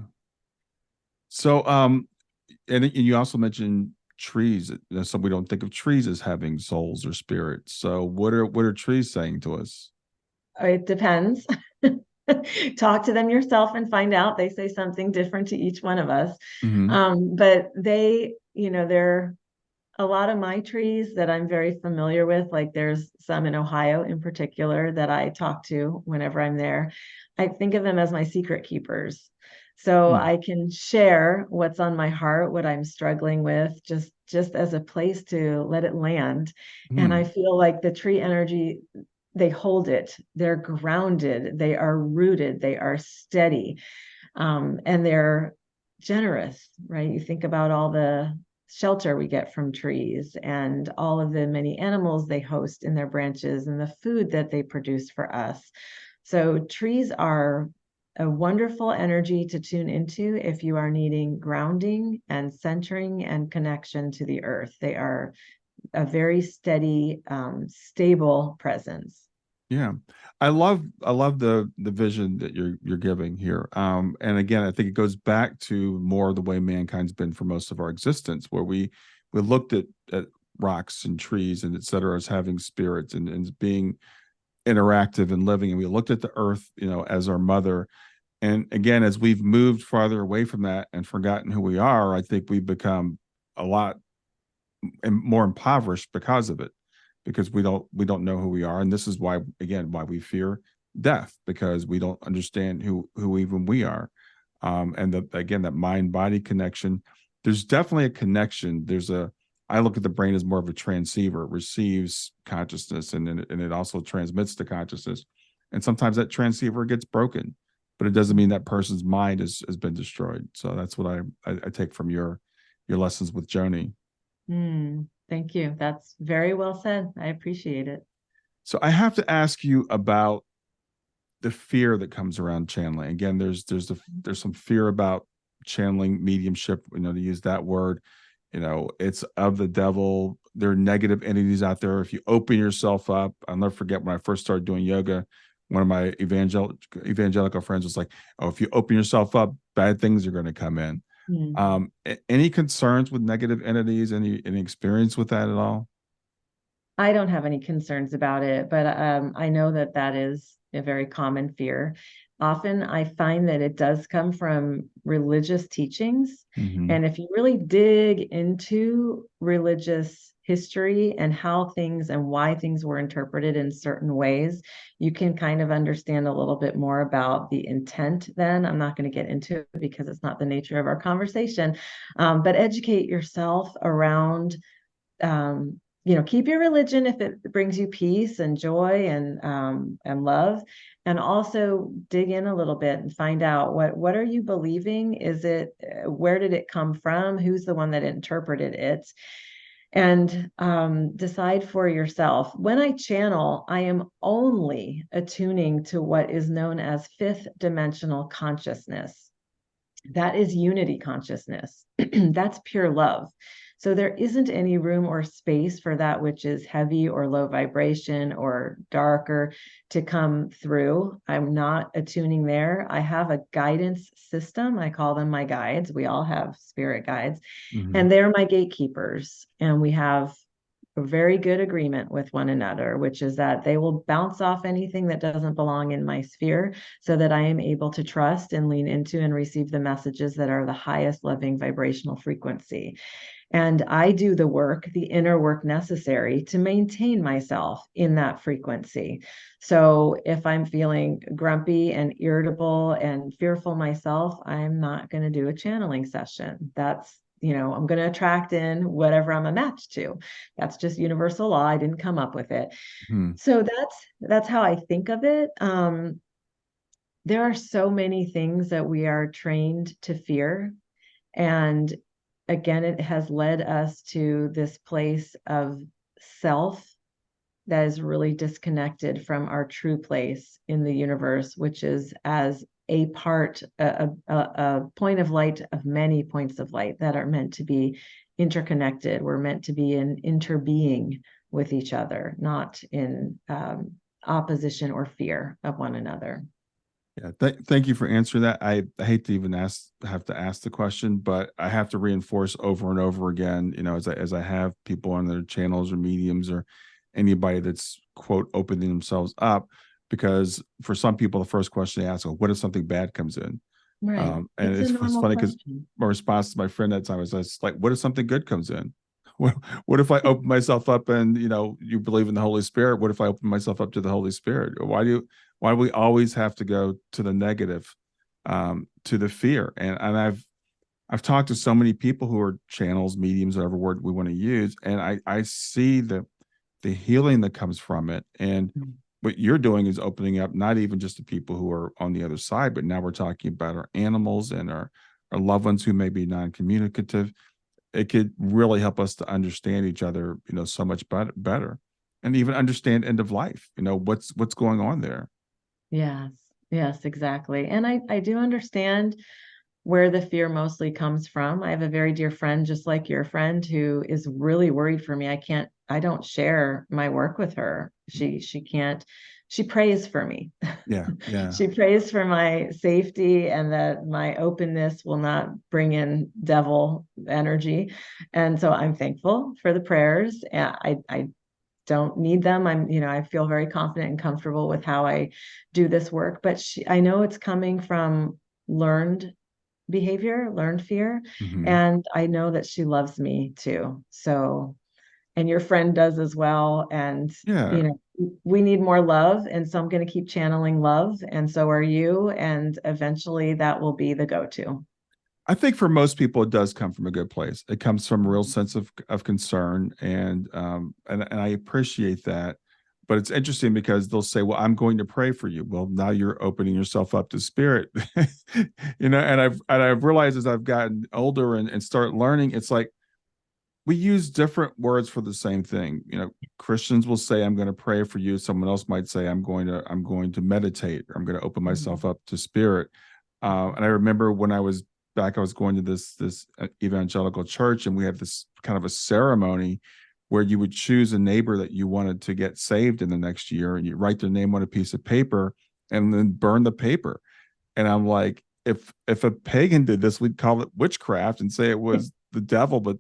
So, and you also mentioned trees. So we don't think of trees as having souls or spirits. So what are trees saying to us? It depends. Talk to them yourself and find out. They say something different to each one of us. Mm-hmm. But they're a lot of my trees that I'm very familiar with, like there's some in Ohio in particular that I talk to whenever I'm there. I think of them as my secret keepers. So I can share what's on my heart, what I'm struggling with, just as a place to let it land. And I feel like the tree energy, they hold it, they're grounded, they are rooted, they are steady, and they're generous, right? You think about all the shelter we get from trees and all of the many animals they host in their branches and the food that they produce for us. So trees are a wonderful energy to tune into if you are needing grounding and centering and connection to the earth. They are a very steady, stable presence. Yeah. I love the vision that you're giving here. And again, I think it goes back to more the way mankind's been for most of our existence, where we looked at rocks and trees and et cetera as having spirits and being interactive and living. And we looked at the earth, as our mother. And again, as we've moved farther away from that and forgotten who we are, I think we've become a lot more impoverished because of it, because we don't know who we are. And this is why we fear death, because we don't understand who even we are. And that mind body connection, there's definitely a connection. I look at the brain as more of a transceiver. It receives consciousness and it also transmits the consciousness. And sometimes that transceiver gets broken, but it doesn't mean that person's mind has been destroyed. So that's what I take from your lessons with Joanie. Thank you. That's very well said. I appreciate it. So I have to ask you about the fear that comes around channeling. Again, there's some fear about channeling, mediumship, to use that word. It's of the devil. There are negative entities out there. If you open yourself up, I'll never forget when I first started doing yoga, one of my evangelical friends was like, "Oh, if you open yourself up, bad things are going to come in." Any concerns with negative entities? Any experience with that at all? I don't have any concerns about it, but I know that is a very common fear. Often I find that it does come from religious teachings. Mm-hmm. And if you really dig into religious history and how things and why things were interpreted in certain ways, you can kind of understand a little bit more about the intent then. I'm not going to get into it because it's not the nature of our conversation, but educate yourself around keep your religion if it brings you peace and joy and love, and also dig in a little bit and find out what are you believing? Is it, where did it come from? Who's the one that interpreted it? And decide for yourself. When I channel, I am only attuning to what is known as fifth dimensional consciousness. That is unity consciousness. That's pure love. So there isn't any room or space for that which is heavy or low vibration or darker to come through. I'm not attuning there. I have a guidance system. I call them my guides. We all have spirit guides, and they're my gatekeepers. And we have a very good agreement with one another, which is that they will bounce off anything that doesn't belong in my sphere so that I am able to trust and lean into and receive the messages that are the highest loving vibrational frequency. And I do the work, the inner work necessary to maintain myself in that frequency. So if I'm feeling grumpy and irritable and fearful myself, I'm not going to do a channeling session. That's, I'm going to attract in whatever I'm a match to. That's just universal law. I didn't come up with it. Mm-hmm. So that's how I think of it. There are so many things that we are trained to fear. And again, it has led us to this place of self that is really disconnected from our true place in the universe, which is as a point of light of many points of light that are meant to be interconnected. We're meant to be in interbeing with each other, not in opposition or fear of one another. Yeah, thank you for answering that. I hate to even have to ask the question, but I have to reinforce over and over again, as I have people on their channels or mediums or anybody that's quote opening themselves up, because for some people the first question they ask, "Oh, what if something bad comes in?" Right. And It's a it's normal funny because question. my response to my friend that time was like, "What if something good comes in? What if I open myself up and you believe in the Holy Spirit? What if I open myself up to the Holy Spirit? Why do we always have to go to the negative, to the fear?" And I've talked to so many people who are channels, mediums, whatever word we want to use, and I see the healing that comes from it. And what you're doing is opening up not even just the people who are on the other side, but now we're talking about our animals and our loved ones who may be non-communicative. It could really help us to understand each other, so much better, and even understand end of life. What's going on there. Yes, exactly. And I do understand where the fear mostly comes from. I have a very dear friend, just like your friend, who is really worried for me. I don't share my work with her. She can't, she prays for me. Yeah. She prays for my safety and that my openness will not bring in devil energy. And so I'm thankful for the prayers. And I don't need them. I feel very confident and comfortable with how I do this work, but I know it's coming from learned behavior, learned fear. Mm-hmm. And I know that she loves me too. So, and your friend does as well. And, Yeah. we need more love. And so I'm going to keep channeling love. And so are you. And eventually that will be the go-to. I think for most people, it does come from a good place. It comes from a real sense of concern, and I appreciate that. But it's interesting because they'll say, "Well, I'm going to pray for you." Well, now you're opening yourself up to spirit, And I've realized as I've gotten older and start learning, it's like we use different words for the same thing. Christians will say, "I'm going to pray for you." Someone else might say, I'm going to meditate, or I'm going to open myself up to spirit." And I remember when I was back, I was going to this evangelical church, and we had this kind of a ceremony where you would choose a neighbor that you wanted to get saved in the next year, and you write their name on a piece of paper and then burn the paper. And I'm like, if a pagan did this, we'd call it witchcraft and say it was the devil, but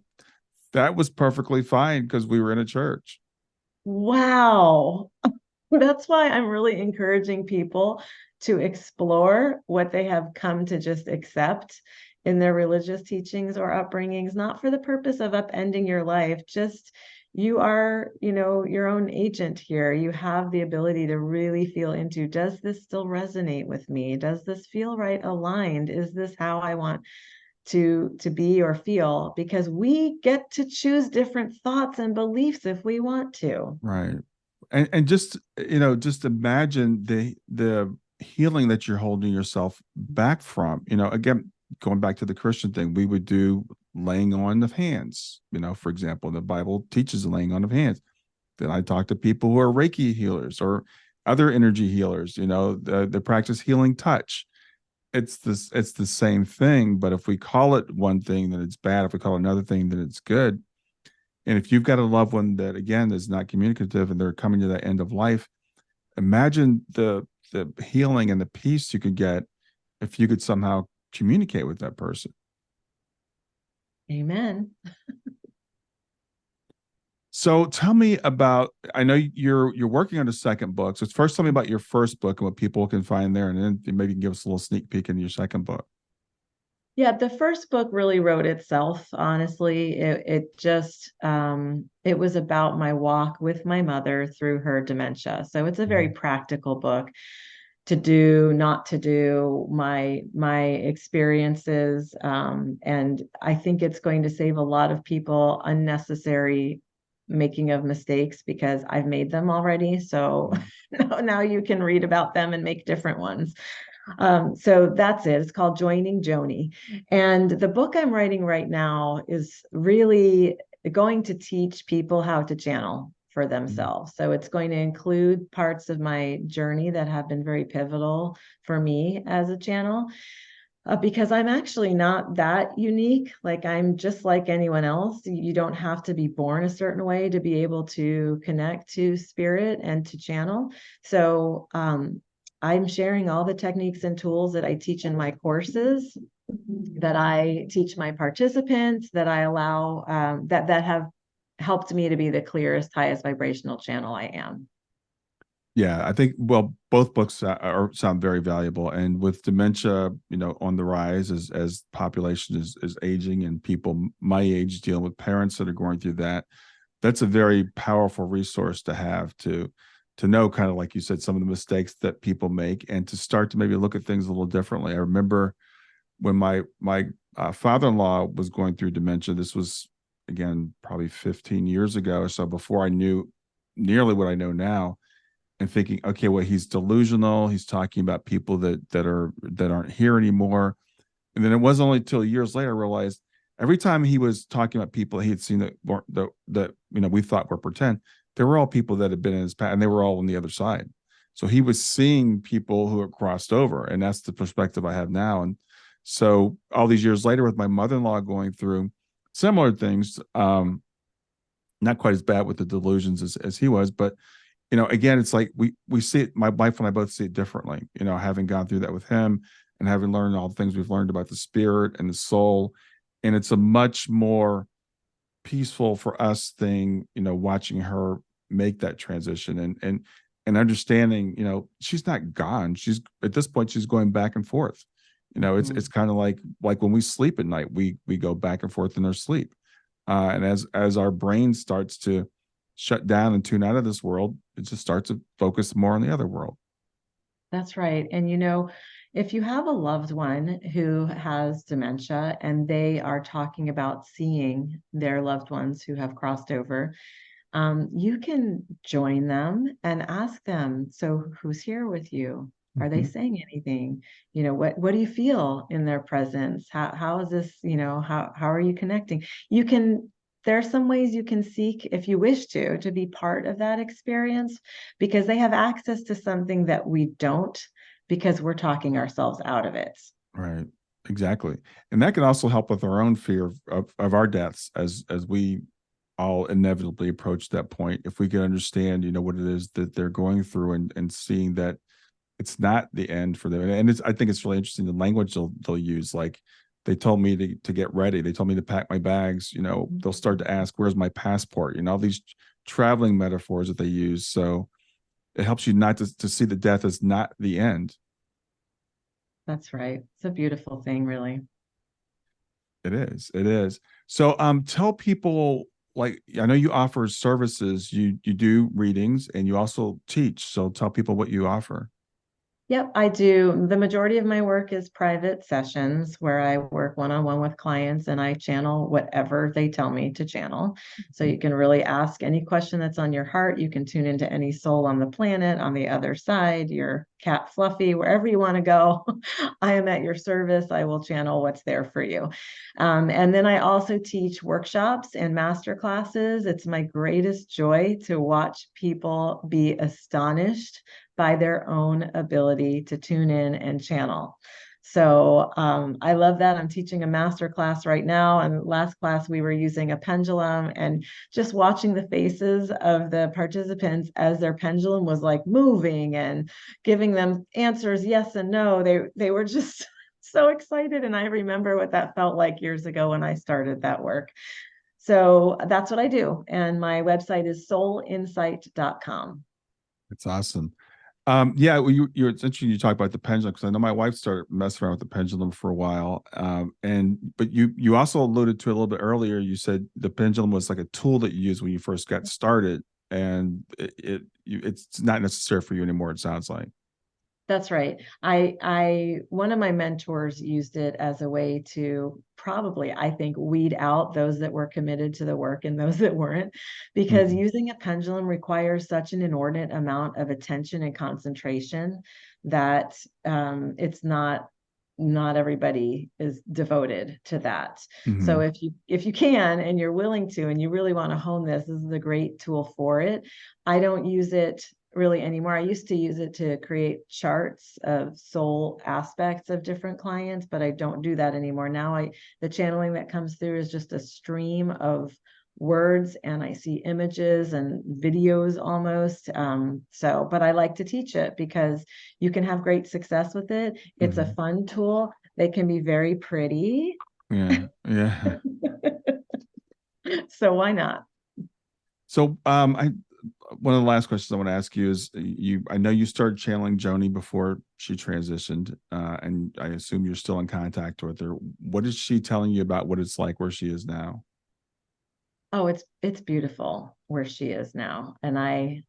that was perfectly fine because we were in a church. Wow. That's why I'm really encouraging people to explore what they have come to just accept in their religious teachings or upbringings, not for the purpose of upending your life. Just you are, your own agent here. You have the ability to really feel into, does this still resonate with me? Does this feel right aligned? Is this how I want to be or feel, because we get to choose different thoughts and beliefs if we want to. Right. And just, just imagine the healing that you're holding yourself back from. Again, going back to the Christian thing, we would do laying on of hands. For example, the Bible teaches the laying on of hands. Then I talk to people who are Reiki healers or other energy healers, the practice healing touch. It's the same thing, but if we call it one thing, then it's bad. If we call it another thing, then it's good. And if you've got a loved one that, again, is not communicative and they're coming to that end of life, imagine the healing and the peace you could get if you could somehow communicate with that person. Amen. So tell me about, I know you're working on a second book. So first tell me about your first book and what people can find there, and then maybe you can give us a little sneak peek into your second book. Yeah, the first book really wrote itself, honestly. It just it was about my walk with my mother through her dementia. So it's a very practical book, to do, not to do, my experiences. And I think it's going to save a lot of people unnecessary making of mistakes, because I've made them already. So now you can read about them and make different ones. So that's it. It's called Joining Joanie. And the book I'm writing right now is really going to teach people how to channel for themselves. So it's going to include parts of my journey that have been very pivotal for me as a channel, because I'm actually not that unique. Like, I'm just like anyone else. You don't have to be born a certain way to be able to connect to spirit and to channel. So I'm sharing all the techniques and tools that I teach in my courses, that I teach my participants, that I allow, that have helped me to be the clearest, highest vibrational channel I am. Yeah, I think, well, both books sound very valuable. And with dementia, on the rise as population is aging and people my age dealing with parents that are going through that, that's a very powerful resource to have to know, kind of like you said, some of the mistakes that people make and to start to maybe look at things a little differently. I remember when my father-in-law was going through dementia. This was, again, probably 15 years ago or so, before I knew nearly what I know now, and thinking, okay, well, he's delusional. He's talking about people that aren't here anymore. And then it wasn't only until years later I realized every time he was talking about people he had seen that we thought were pretend, they were all people that had been in his past, and they were all on the other side. So he was seeing people who had crossed over, and that's the perspective I have now. And so all these years later, with my mother-in-law going through similar things, not quite as bad with the delusions as he was, but again, it's like we see it. My wife and I both see it differently. Having gone through that with him and having learned all the things we've learned about the spirit and the soul, and it's a much more peaceful for us thing. Watching her make that transition and understanding. She's not gone. She's at this point she's going back and forth. It's kind of like when we sleep at night, we go back and forth in our sleep, and as our brain starts to shut down and tune out of this world, it just starts to focus more on the other world. That's right. And if you have a loved one who has dementia and they are talking about seeing their loved ones who have crossed over, you can join them and ask them, so who's here with you? Are they saying anything? What do you feel in their presence? How is this, how are you connecting? There are some ways you can seek, if you wish to be part of that experience, because they have access to something that we don't, because we're talking ourselves out of it. Right. Exactly. And that can also help with our own fear of our deaths as we all inevitably approach that point. If we can understand, what it is that they're going through, and seeing that it's not the end for them. And I think it's really interesting, the language they'll use. Like, they told me to get ready. They told me to pack my bags. They'll start to ask, where's my passport? All these traveling metaphors that they use. So it helps you not to see the death as not the end. That's right. It's a beautiful thing, really. It is. It is. So tell people, like, I know you offer services, you do readings and you also teach. So tell people what you offer. Yep, I do. The majority of my work is private sessions where I work one-on-one with clients and I channel whatever they tell me to channel. So you can really ask any question that's on your heart. You can tune into any soul on the planet, on the other side, your cat Fluffy, wherever you want to go. I am at your service. I will channel what's there for you. And then I also teach workshops and master classes. It's my greatest joy to watch people be astonished by their own ability to tune in and channel. So I love that. I'm teaching a master class right now. And last class, we were using a pendulum and just watching the faces of the participants as their pendulum was like moving and giving them answers, yes and no. They were just so excited. And I remember what that felt like years ago when I started that work. So that's what I do. And my website is soulinsight.com. It's awesome. Yeah, well, it's interesting you talk about the pendulum because I know my wife started messing around with the pendulum for a while. But you also alluded to it a little bit earlier. You said the pendulum was like a tool that you used when you first got started, and it's not necessary for you anymore. It sounds like. That's right. I one of my mentors used it as a way to probably, I think, weed out those that were committed to the work and those that weren't, because Mhm. using a pendulum requires such an inordinate amount of attention and concentration that it's not everybody is devoted to that. So Mhm. if you can and you're willing to and you really want to hone this is a great tool for it. I don't use it really anymore. I used to use it to create charts of soul aspects of different clients, but I don't do that anymore. Now the channeling that comes through is just a stream of words and I see images and videos almost. But I like to teach it because you can have great success with it. It's a Mhm. fun tool. They can be very pretty. Yeah. Yeah. So why not? So, I one of the last questions I want to ask you is I know you started channeling Joni before she transitioned, and I assume you're still in contact with her. What is she telling you about what it's like where she is now? Oh, it's beautiful where she is now. And I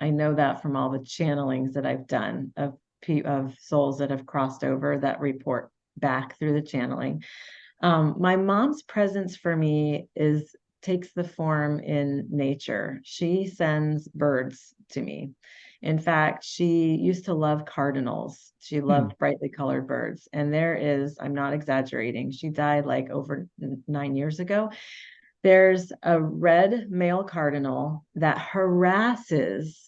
know that from all the channelings that I've done of souls that have crossed over that report back through the channeling. My mom's presence for me is takes the form in nature. She sends birds to me. In fact, she used to love cardinals. She Hmm. loved brightly colored birds. And there is, I'm not exaggerating, she died like over 9 years ago. There's a red male cardinal that harasses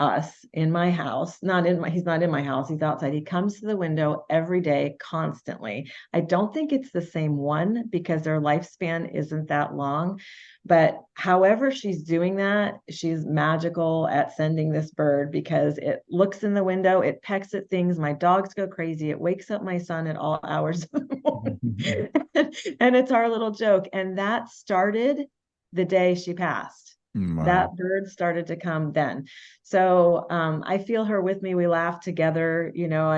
us in my house, he's not in my house, he's outside. He comes to the window every day, constantly. I don't think it's the same one because their lifespan isn't that long. But however she's doing that, she's magical at sending this bird because it looks in the window, it pecks at things. My dogs go crazy. It wakes up my son at all hours of the morning. And it's our little joke. And that started the day she passed. Wow. That bird started to come then. So I feel her with me. We laugh together. You know,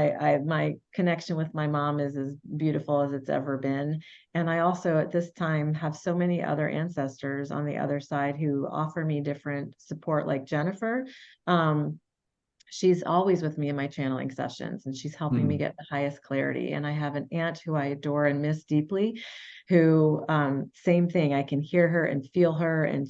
my connection with my mom is as beautiful as it's ever been. And I also at this time have so many other ancestors on the other side who offer me different support, like Jennifer. Um, she's always with me in my channeling sessions and she's helping me Hmm. get the highest clarity. And I have an aunt who I adore and miss deeply, who same thing. I can hear her and feel her, and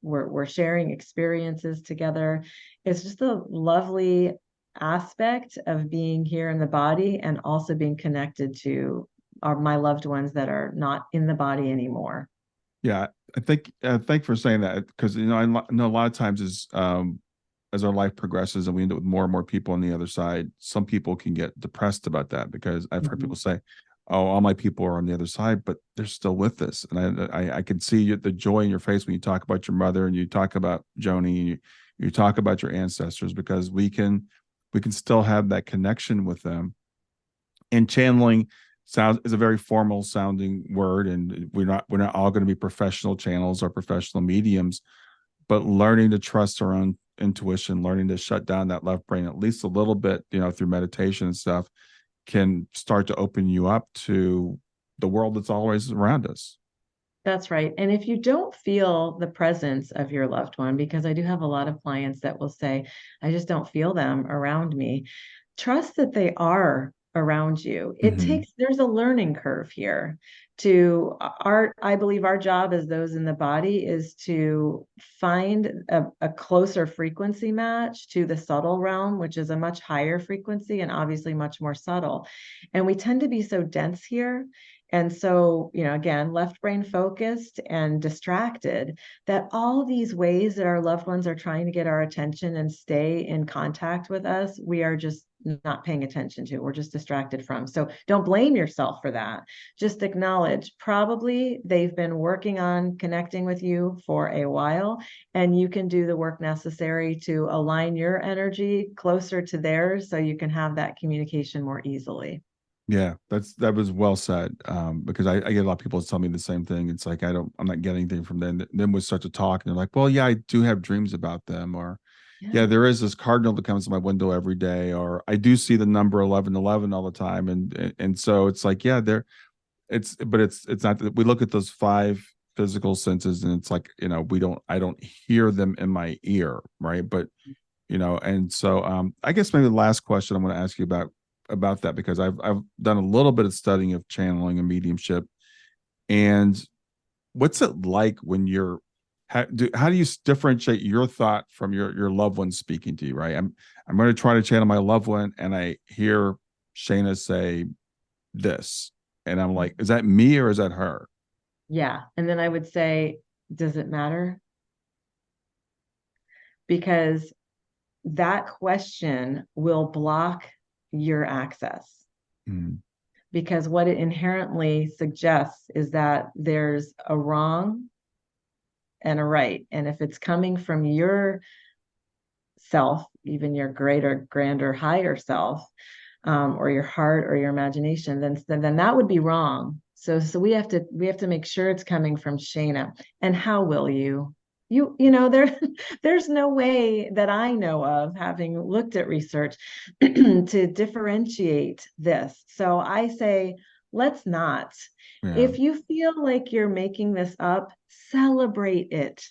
we're sharing experiences together. It's just a lovely aspect of being here in the body and also being connected to my loved ones that are not in the body anymore. Yeah, I think. Thank for saying that because I know a lot of times as our life progresses and we end up with more and more people on the other side, some people can get depressed about that because I've heard people Mhm. say, "Oh, all my people are on the other side, but they're still with us." And I can see the joy in your face when you talk about your mother and you talk about Joni and you talk about your ancestors because we can still have that connection with them. And channeling sounds is a very formal sounding word, and we're not all going to be professional channels or professional mediums, but learning to trust our own intuition, learning to shut down that left brain at least a little bit, through meditation and stuff, can start to open you up to the world that's always around us. That's right. And if you don't feel the presence of your loved one, because I do have a lot of clients that will say, I just don't feel them around me. trust that they are around you. Hmm. There's a learning curve here I believe our job as those in the body is to find a closer frequency match to the subtle realm, which is a much higher frequency and obviously much more subtle. And we tend to be so dense here. And so, again, left brain focused and distracted, that all these ways that our loved ones are trying to get our attention and stay in contact with us, we are just not paying attention to. We're just distracted from. So don't blame yourself for that. Just acknowledge probably they've been working on connecting with you for a while, and you can do the work necessary to align your energy closer to theirs so you can have that communication more easily. Yeah, that was well said. Because I get a lot of people tell me the same thing. It's like I'm not getting anything from them. Then we start to talk, and they're like, "Well, yeah, I do have dreams about them," or "Yeah, Yeah. there is this cardinal that comes to my window every day," or "I do see the number 1111 all the time," and so it's like, yeah, it's not that we look at those five physical senses, and it's like I don't hear them in my ear, right? But and so I guess maybe the last question I'm going to ask you about that, because I've done a little bit of studying of channeling and mediumship. And what's it like when how do you differentiate your thought from your loved one speaking to you, right? I'm going to try to channel my loved one, and I hear Shayna say this, and I'm like, is that me or is that her? Yeah. And then I would say, does it matter? Because that question will block your access. Mm, Because what it inherently suggests is that there's a wrong and a right. And if it's coming from your self, even your greater, grander, higher self, or your heart or your imagination, then that would be wrong. So we have to make sure it's coming from Shayna. And how will you? There's no way that I know of, having looked at research, to differentiate this. So I say, let's not. yeah. If you feel like you're making this up, celebrate it.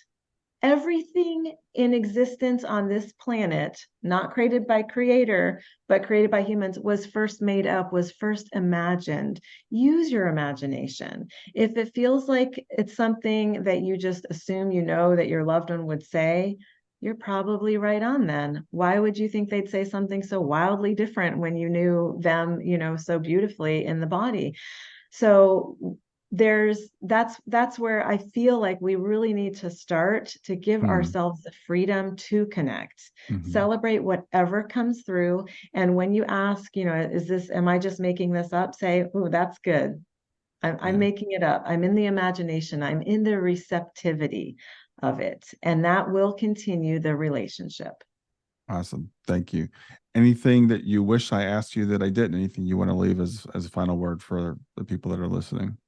Everything in existence on this planet, not created by creator, but created by humans, was first made up, was first imagined. Use your imagination. If it feels like it's something that you just assume that your loved one would say, you're probably right on then. Why would you think they'd say something so wildly different when you knew them, so beautifully in the body? So that's where I feel like we really need to start to give Mm, ourselves the freedom to connect, hmm. celebrate whatever comes through. And when you ask, am I just making this up? Say, oh, that's good. I'm Yeah. making it up. I'm in the imagination. I'm in the receptivity of it. And that will continue the relationship. Awesome. Thank you. Anything that you wish I asked you that I didn't? Anything you want to leave as a final word for the people that are listening?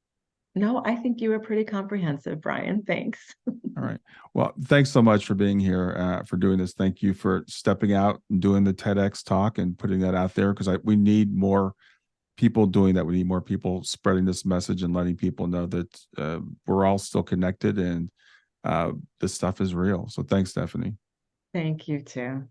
No, I think you were pretty comprehensive, Brian. Thanks. All right. Well, thanks so much for being here, for doing this. Thank you for stepping out and doing the TEDx talk and putting that out there, because we need more people doing that. We need more people spreading this message and letting people know that we're all still connected, and this stuff is real. So thanks, Stephanie. Thank you too.